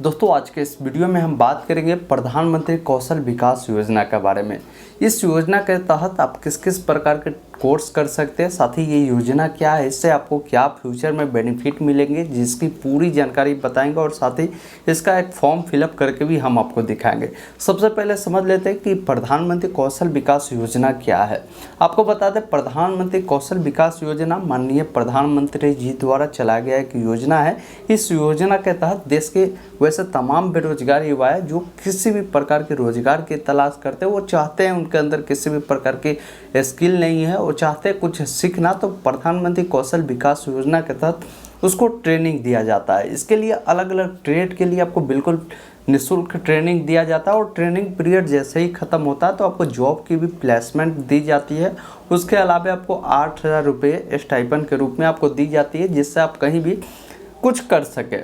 दोस्तों आज के इस वीडियो में हम बात करेंगे प्रधानमंत्री कौशल विकास योजना के बारे में। इस योजना के तहत आप किस किस प्रकार के कोर्स कर सकते हैं, साथ ही ये योजना क्या है, इससे आपको क्या फ्यूचर में बेनिफिट मिलेंगे, जिसकी पूरी जानकारी बताएंगे और साथ ही इसका एक फॉर्म फिलअप करके भी हम आपको दिखाएंगे। सबसे पहले समझ लेते हैं कि प्रधानमंत्री कौशल विकास योजना क्या है। आपको बता दें, प्रधानमंत्री कौशल विकास योजना माननीय प्रधानमंत्री जी द्वारा चलाया गया एक योजना है। इस योजना के तहत देश के वैसे तमाम बेरोजगार युवा जो किसी भी प्रकार के रोजगार की तलाश करते हैं, वो चाहते हैं उनके अंदर किसी भी प्रकार की स्किल नहीं है, वो चाहते हैं कुछ सीखना, तो प्रधानमंत्री कौशल विकास योजना के तहत उसको ट्रेनिंग दिया जाता है। इसके लिए अलग अलग ट्रेड के लिए आपको बिल्कुल निःशुल्क ट्रेनिंग दिया जाता है और ट्रेनिंग पीरियड जैसे ही ख़त्म होता है तो आपको जॉब की भी प्लेसमेंट दी जाती है। उसके अलावा आपको 8,000 रुपये स्टाइपेंड के रूप में आपको दी जाती है, जिससे आप कहीं भी कुछ कर सके।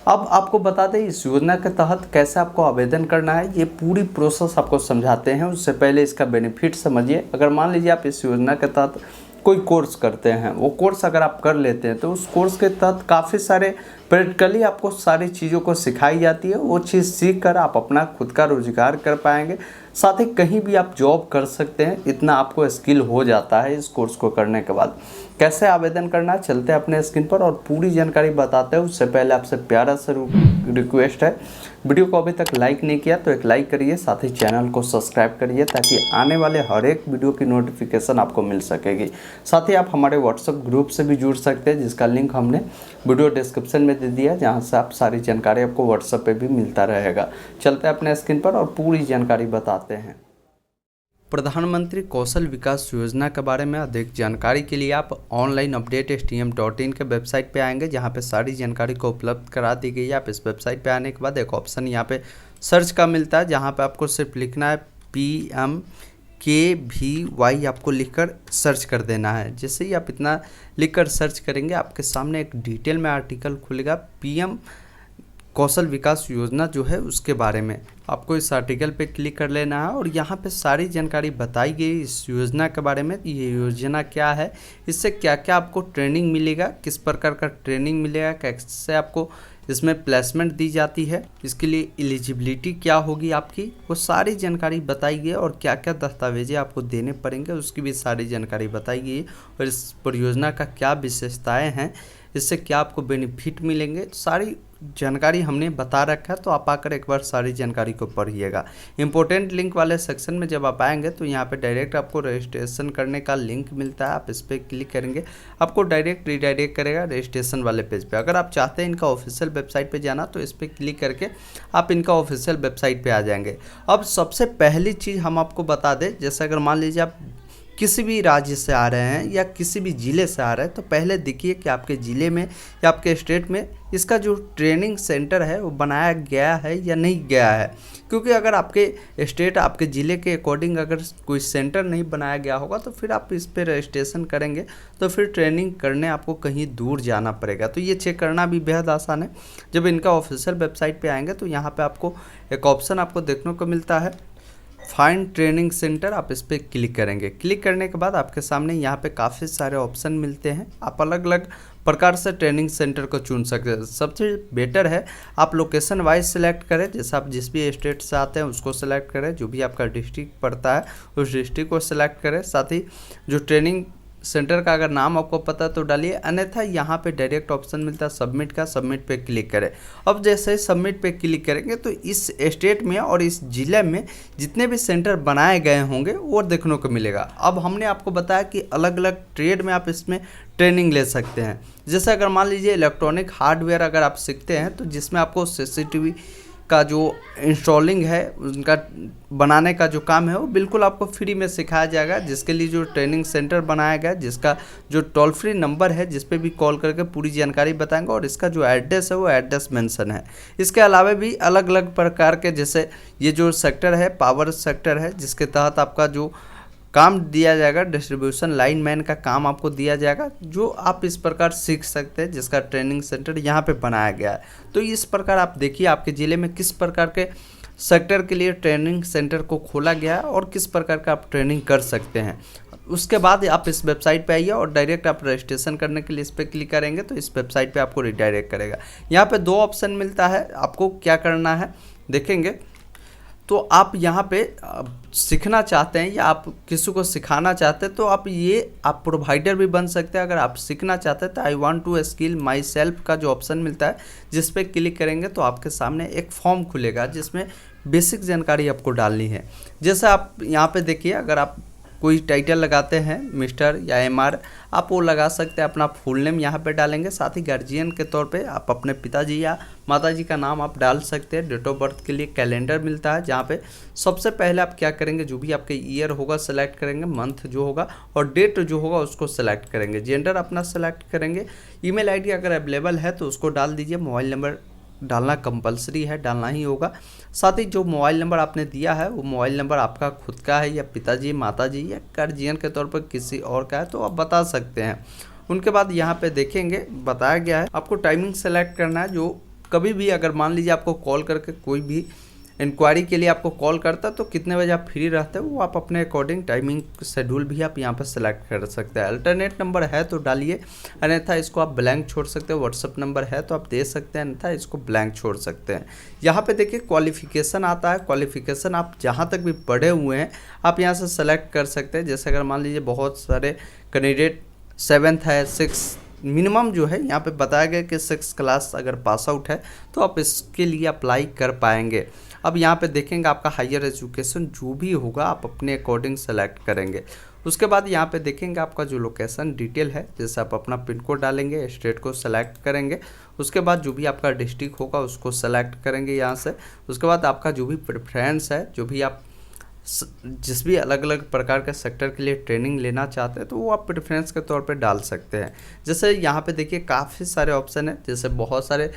अब आपको बता दें इस योजना के तहत कैसे आपको आवेदन करना है, ये पूरी प्रोसेस आपको समझाते हैं। उससे पहले इसका बेनिफिट समझिए। अगर मान लीजिए आप इस योजना के तहत कोई कोर्स करते हैं, वो कोर्स अगर आप कर लेते हैं तो उस कोर्स के तहत काफ़ी सारे प्रैक्टिकली आपको सारी चीज़ों को सिखाई जाती है। वो चीज़ सीख कर आप अपना खुद का रोजगार कर पाएंगे, साथ ही कहीं भी आप जॉब कर सकते हैं। इतना आपको स्किल हो जाता है इस कोर्स को करने के बाद। कैसे आवेदन करना, चलते हैं अपने स्क्रीन पर और पूरी जानकारी बताते हैं। उससे पहले आपसे प्यारा सा रिक्वेस्ट है, वीडियो को अभी तक लाइक नहीं किया तो एक लाइक करिए, साथ ही चैनल को सब्सक्राइब करिए ताकि आने वाले हर एक वीडियो की नोटिफिकेशन आपको मिल सकेगी। साथ ही आप हमारे व्हाट्सएप ग्रुप से भी जुड़ सकते हैं, जिसका लिंक हमने वीडियो डिस्क्रिप्शन में दे दिया, जहां से आप सारी जानकारी आपको व्हाट्सएप पे भी मिलता रहेगा। चलते हैं अपने स्क्रीन पर और पूरी जानकारी बताते हैं। प्रधानमंत्री कौशल विकास योजना के बारे में अधिक जानकारी के लिए आप ऑनलाइन अपडेट stm.in के वेबसाइट पे आएंगे, जहां पे सारी जानकारी को उपलब्ध करा दी गई है। आप इस वेबसाइट पे आने के बाद एक ऑप्शन यहां पे सर्च का मिलता है, जहां पे आपको सिर्फ लिखना है PMKVY, आपको लिखकर सर्च कर देना है। जैसे ही आप इतना लिखकर सर्च करेंगे, आपके सामने एक डिटेल में आर्टिकल खुलेगा PM कौशल विकास योजना जो है उसके बारे में। आपको इस आर्टिकल पे क्लिक कर लेना है और यहाँ पे सारी जानकारी बताई गई इस योजना के बारे में। ये योजना क्या है, इससे क्या क्या आपको ट्रेनिंग मिलेगा, किस प्रकार का ट्रेनिंग मिलेगा, कैसे आपको इसमें प्लेसमेंट दी जाती है, इसके लिए एलिजिबिलिटी क्या होगी आपकी, वो सारी जानकारी बताई गई है। और क्या क्या दस्तावेजें आपको देने पड़ेंगे उसकी भी सारी जानकारी बताई गई है। और इस परियोजना का क्या विशेषताएँ हैं, इससे क्या आपको बेनिफिट मिलेंगे, सारी जानकारी हमने बता रखा है। तो आप आकर एक बार सारी जानकारी को पढ़िएगा। इंपॉर्टेंट लिंक वाले सेक्शन में जब आप आएंगे तो यहाँ पे डायरेक्ट आपको रजिस्ट्रेशन करने का लिंक मिलता है। आप इस पर क्लिक करेंगे, आपको डायरेक्ट रिडायरेक्ट करेगा रजिस्ट्रेशन वाले पेज पे। अगर आप चाहते हैं इनका ऑफिशियल वेबसाइट पे जाना तो इस पर क्लिक करके आप इनका ऑफिशियल वेबसाइट पे आ जाएंगे। अब सबसे पहली चीज़ हम आपको बता दें, जैसे अगर मान लीजिए आप किसी भी राज्य से आ रहे हैं या किसी भी ज़िले से आ रहे हैं, तो पहले देखिए कि आपके ज़िले में या आपके स्टेट में इसका जो ट्रेनिंग सेंटर है वो बनाया गया है या नहीं गया है। क्योंकि अगर आपके स्टेट, आपके ज़िले के अकॉर्डिंग अगर कोई सेंटर नहीं बनाया गया होगा तो फिर आप इस पर रजिस्ट्रेशन करेंगे तो फिर ट्रेनिंग करने आपको कहीं दूर जाना पड़ेगा। तो ये चेक करना भी बेहद आसान है। जब इनका ऑफिशियल वेबसाइट पर आएंगे तो यहाँ पर आपको एक ऑप्शन आपको देखने को मिलता है, फाइंड ट्रेनिंग सेंटर। आप इस पर क्लिक करेंगे। क्लिक करने के बाद आपके सामने यहाँ पे काफ़ी सारे ऑप्शन मिलते हैं। आप अलग अलग प्रकार से ट्रेनिंग सेंटर को चुन सकते हैं। सबसे बेटर है आप लोकेशन वाइज सेलेक्ट करें, जैसे आप जिस भी स्टेट से आते हैं उसको सेलेक्ट करें, जो भी आपका डिस्ट्रिक्ट पड़ता है उस डिस्ट्रिक्ट को सेलेक्ट करें। साथ ही जो ट्रेनिंग सेंटर का अगर नाम आपको पता है तो डालिए, अन्यथा यहाँ पे डायरेक्ट ऑप्शन मिलता है सबमिट का, सबमिट पे क्लिक करें। अब जैसे ही सबमिट पे क्लिक करेंगे तो इस स्टेट में और इस ज़िले में जितने भी सेंटर बनाए गए होंगे वो देखने को मिलेगा। अब हमने आपको बताया कि अलग अलग ट्रेड में आप इसमें ट्रेनिंग ले सकते हैं। जैसे अगर मान लीजिए इलेक्ट्रॉनिक हार्डवेयर अगर आप सीखते हैं तो जिसमें आपको CCTV का जो इंस्टॉलिंग है उनका बनाने का जो काम है वो बिल्कुल आपको फ्री में सिखाया जाएगा, जिसके लिए जो ट्रेनिंग सेंटर बनाया गया, जिसका जो टोल फ्री नंबर है जिस पे भी कॉल करके पूरी जानकारी बताएंगे और इसका जो एड्रेस है वो एड्रेस मेंशन है। इसके अलावा भी अलग अलग प्रकार के, जैसे ये जो सेक्टर है पावर सेक्टर है, जिसके तहत आपका जो काम दिया जाएगा, डिस्ट्रीब्यूशन लाइन मैन का काम आपको दिया जाएगा, जो आप इस प्रकार सीख सकते हैं, जिसका ट्रेनिंग सेंटर यहाँ पे बनाया गया है। तो इस प्रकार आप देखिए आपके ज़िले में किस प्रकार के सेक्टर के लिए ट्रेनिंग सेंटर को खोला गया है और किस प्रकार का आप ट्रेनिंग कर सकते हैं। उसके बाद आप इस वेबसाइट पे आइए और डायरेक्ट आप रजिस्ट्रेशन करने के लिए इस पर क्लिक करेंगे तो इस वेबसाइट पे आपको रिडायरेक्ट करेगा। यहाँ पे 2 ऑप्शन मिलता है, आपको क्या करना है देखेंगे। तो आप यहाँ पे सीखना चाहते हैं या आप किसी को सिखाना चाहते हैं तो आप प्रोवाइडर भी बन सकते हैं। अगर आप सीखना चाहते हैं तो I want to skill myself का जो ऑप्शन मिलता है जिस पे क्लिक करेंगे तो आपके सामने एक फॉर्म खुलेगा जिसमें बेसिक जानकारी आपको डालनी है। जैसे आप यहाँ पे देखिए, अगर आप कोई टाइटल लगाते हैं मिस्टर या एमआर, आप वो लगा सकते हैं। अपना फुल नेम यहाँ पे डालेंगे, साथ ही गार्जियन के तौर पे आप अपने पिताजी या माताजी का नाम आप डाल सकते हैं। डेट ऑफ बर्थ के लिए कैलेंडर मिलता है जहाँ पे सबसे पहले आप क्या करेंगे, जो भी आपके ईयर होगा सेलेक्ट करेंगे, मंथ जो होगा और डेट जो होगा उसको सेलेक्ट करेंगे। जेंडर अपना सेलेक्ट करेंगे। ईमेल आईडी अगर अवेलेबल है तो उसको डाल दीजिए। मोबाइल नंबर डालना कंपलसरी है, डालना ही होगा। साथ ही जो मोबाइल नंबर आपने दिया है वो मोबाइल नंबर आपका खुद का है या पिताजी माताजी या गार्जियन के तौर पर किसी और का है तो आप बता सकते हैं। उनके बाद यहाँ पे देखेंगे बताया गया है आपको टाइमिंग सेलेक्ट करना है। जो कभी भी अगर मान लीजिए आपको कॉल करके कोई भी इंक्वायरी के लिए आपको कॉल करता है तो कितने बजे आप फ्री रहते हैं वो आप अपने अकॉर्डिंग टाइमिंग शेड्यूल भी आप यहाँ पर सेलेक्ट कर सकते हैं। अल्टरनेट नंबर है तो डालिए, अन्यथा इसको आप ब्लैंक छोड़ सकते हैं। व्हाट्सअप नंबर है तो आप दे सकते हैं, अन्यथा इसको ब्लैंक छोड़ सकते हैं। यहाँ पे देखिए क्वालिफिकेशन आता है। क्वालिफिकेशन आप जहाँ तक भी पढ़े हुए हैं आप यहाँ से सेलेक्ट कर सकते हैं। जैसे अगर मान लीजिए बहुत सारे कैंडिडेट 7th है, 6 मिनिमम जो है यहाँ पे बताया गया कि 6 क्लास अगर पास आउट है तो आप इसके लिए अप्लाई कर पाएंगे। अब यहाँ पे देखेंगे आपका हायर एजुकेशन जो भी होगा आप अपने अकॉर्डिंग सेलेक्ट करेंगे। उसके बाद यहाँ पे देखेंगे आपका जो लोकेशन डिटेल है, जैसे आप अपना पिन कोड डालेंगे, स्टेट को सेलेक्ट करेंगे। उसके बाद जो भी आपका डिस्ट्रिक्ट होगा उसको सेलेक्ट करेंगे यहाँ से। उसके बाद आपका जो भी प्रेफरेंस है, जो भी आप जिस भी अलग अलग प्रकार के सेक्टर के लिए ट्रेनिंग लेना चाहते हैं तो वो आप प्रेफरेंस के तौर पे डाल सकते हैं। जैसे यहाँ पे देखिए काफ़ी सारे ऑप्शन है। जैसे बहुत सारे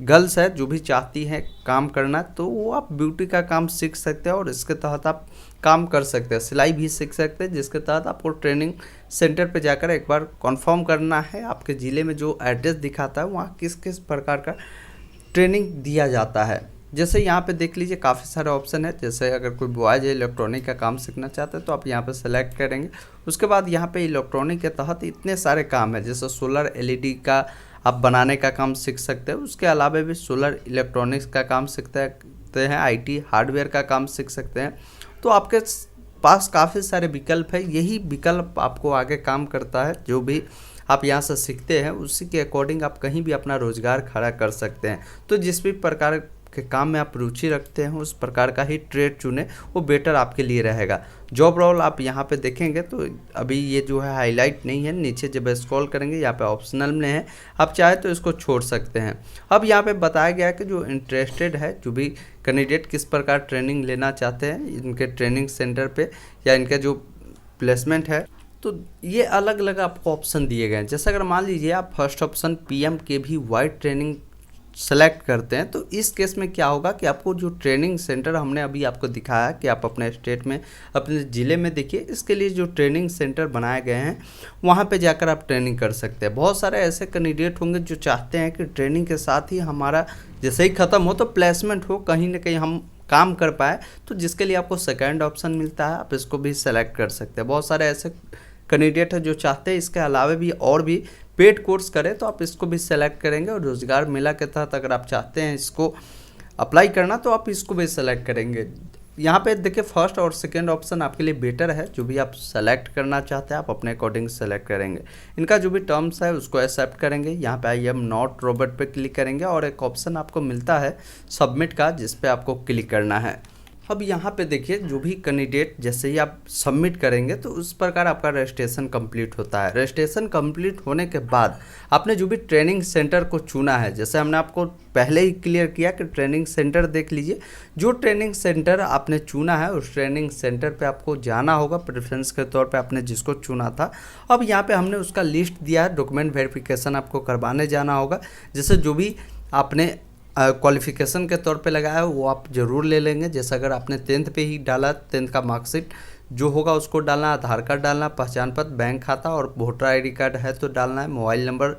गर्ल्स है जो भी चाहती हैं काम करना तो वो आप ब्यूटी का काम सीख सकते हैं और इसके तहत आप काम कर सकते हैं। सिलाई भी सीख सकते हैं जिसके तहत आपको ट्रेनिंग सेंटर पे जाकर एक बार कंफर्म करना है आपके ज़िले में जो एड्रेस दिखाता है वहाँ किस किस प्रकार का ट्रेनिंग दिया जाता है। जैसे यहाँ पे देख लीजिए काफ़ी सारे ऑप्शन है। जैसे अगर कोई बॉयज इलेक्ट्रॉनिक का काम सीखना चाहते हैं तो आप यहाँ पे सेलेक्ट करेंगे। उसके बाद यहाँ पे इलेक्ट्रॉनिक के तहत इतने सारे काम है, जैसे सोलर एलईडी का आप बनाने का काम सीख सकते हैं। उसके अलावा भी सोलर इलेक्ट्रॉनिक्स का काम सीखते हैं, आईटी हार्डवेयर का काम सीख सकते हैं। तो आपके पास काफ़ी सारे विकल्प है। यही विकल्प आपको आगे काम करता है। जो भी आप यहाँ से सीखते हैं उसी के अकॉर्डिंग आप कहीं भी अपना रोजगार खड़ा कर सकते हैं। तो जिस भी प्रकार के काम में आप रुचि रखते हैं उस प्रकार का ही ट्रेड चुने, वो बेटर आपके लिए रहेगा। जॉब रोल आप यहाँ पे देखेंगे तो अभी ये जो है हाईलाइट नहीं है, नीचे जब स्क्रॉल करेंगे यहाँ पे ऑप्शनल में है, आप चाहे तो इसको छोड़ सकते हैं। अब यहाँ पे बताया गया है कि जो इंटरेस्टेड है, जो भी कैंडिडेट किस प्रकार ट्रेनिंग लेना चाहते हैं इनके ट्रेनिंग सेंटर पे या इनका जो प्लेसमेंट है, तो ये अलग अलग आपको ऑप्शन दिए गए हैं। जैसे अगर मान लीजिए आप first option PMKVY training select करते हैं तो इस केस में क्या होगा कि आपको जो ट्रेनिंग सेंटर हमने अभी आपको दिखाया कि आप अपने स्टेट में अपने ज़िले में देखिए, इसके लिए जो ट्रेनिंग सेंटर बनाए गए हैं वहाँ पे जाकर आप ट्रेनिंग कर सकते हैं। बहुत सारे ऐसे कैंडिडेट होंगे जो चाहते हैं कि ट्रेनिंग के साथ ही हमारा जैसे ही ख़त्म हो तो प्लेसमेंट हो, कहीं ना कहीं हम काम कर पाए, तो जिसके लिए आपको सेकेंड ऑप्शन मिलता है, आप इसको भी सेलेक्ट कर सकते हैं। बहुत सारे ऐसे कैंडिडेट है जो चाहते हैं इसके अलावा भी और भी पेड कोर्स करें तो आप इसको भी सेलेक्ट करेंगे। और रोजगार मेला के तहत अगर आप चाहते हैं इसको अप्लाई करना तो आप इसको भी सेलेक्ट करेंगे। यहाँ पे देखिए फर्स्ट और सेकंड ऑप्शन आपके लिए बेटर है। जो भी आप सेलेक्ट करना चाहते हैं आप अपने अकॉर्डिंग सेलेक्ट करेंगे। इनका जो भी टर्म्स है उसको एक्सेप्ट करेंगे। यहाँ पे आई एम नॉट रोबोट पे क्लिक करेंगे और एक ऑप्शन आपको मिलता है सबमिट का, जिस पे आपको क्लिक करना है। अब यहाँ पे देखिए जो भी कैंडिडेट जैसे ही आप सबमिट करेंगे तो उस प्रकार आपका रजिस्ट्रेशन कंप्लीट होता है। रजिस्ट्रेशन कंप्लीट होने के बाद आपने जो भी ट्रेनिंग सेंटर को चुना है, जैसे हमने आपको पहले ही क्लियर किया कि ट्रेनिंग सेंटर देख लीजिए, जो ट्रेनिंग सेंटर आपने चुना है उस ट्रेनिंग सेंटर पे आपको जाना होगा प्रेफरेंस के तौर पे आपने जिसको चुना था। अब यहाँ पे हमने उसका लिस्ट दिया है, डॉक्यूमेंट वेरिफिकेशन आपको करवाने जाना होगा। जैसे जो भी आपने क्वालिफिकेशन के तौर पे लगाया है वो आप ज़रूर ले लेंगे। जैसे अगर आपने 10th पे ही डाला, 10th का मार्कशीट जो होगा उसको डालना, आधार कार्ड डालना, पहचान पत्र, बैंक खाता और वोटर ID कार्ड है तो डालना है, मोबाइल नंबर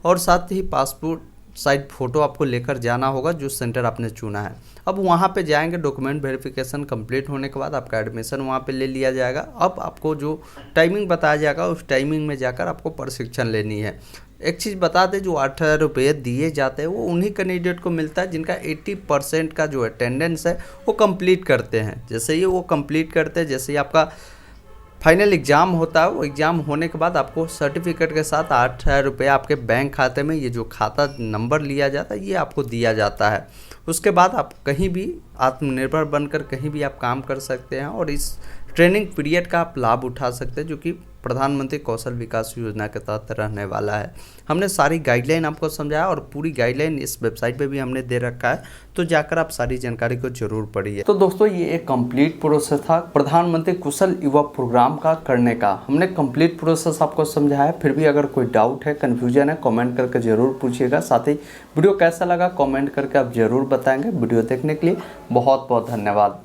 और साथ ही पासपोर्ट साइड फ़ोटो आपको लेकर जाना होगा जो सेंटर आपने चुना है। अब वहाँ पे जाएंगे, डॉक्यूमेंट वेरिफिकेशन कंप्लीट होने के बाद आपका एडमिशन वहाँ पे ले लिया जाएगा। अब आपको जो टाइमिंग बताया जाएगा उस टाइमिंग में जाकर आपको प्रशिक्षण लेनी है। एक चीज़ बता दें, जो 8,000 रुपये दिए जाते हैं वो उन्हीं कैंडिडेट को मिलता है जिनका 80% का जो अटेंडेंस है वो कंप्लीट करते हैं। जैसे ही वो कंप्लीट करते हैं, जैसे ही आपका फाइनल एग्ज़ाम होता है, वो एग्ज़ाम होने के बाद आपको सर्टिफिकेट के साथ 8,000 रुपये आपके बैंक खाते में, ये जो खाता नंबर लिया जाता है ये आपको दिया जाता है। उसके बाद आप कहीं भी आत्मनिर्भर बनकर कहीं भी आप काम कर सकते हैं और इस ट्रेनिंग पीरियड का आप लाभ उठा सकते हैं जो कि प्रधानमंत्री कौशल विकास योजना के तहत रहने वाला है। हमने सारी गाइडलाइन आपको समझाया और पूरी गाइडलाइन इस वेबसाइट पे भी हमने दे रखा है, तो जाकर आप सारी जानकारी को जरूर पढ़िए। तो दोस्तों, ये एक कंप्लीट प्रोसेस था प्रधानमंत्री कुशल युवा प्रोग्राम का करने का। हमने कंप्लीट प्रोसेस आपको समझाया। फिर भी अगर कोई डाउट है, कन्फ्यूजन है, कमेंट करके जरूर पूछिएगा। साथ ही वीडियो कैसा लगा कमेंट करके आप जरूर बताएंगे। वीडियो देखने के लिए बहुत बहुत धन्यवाद।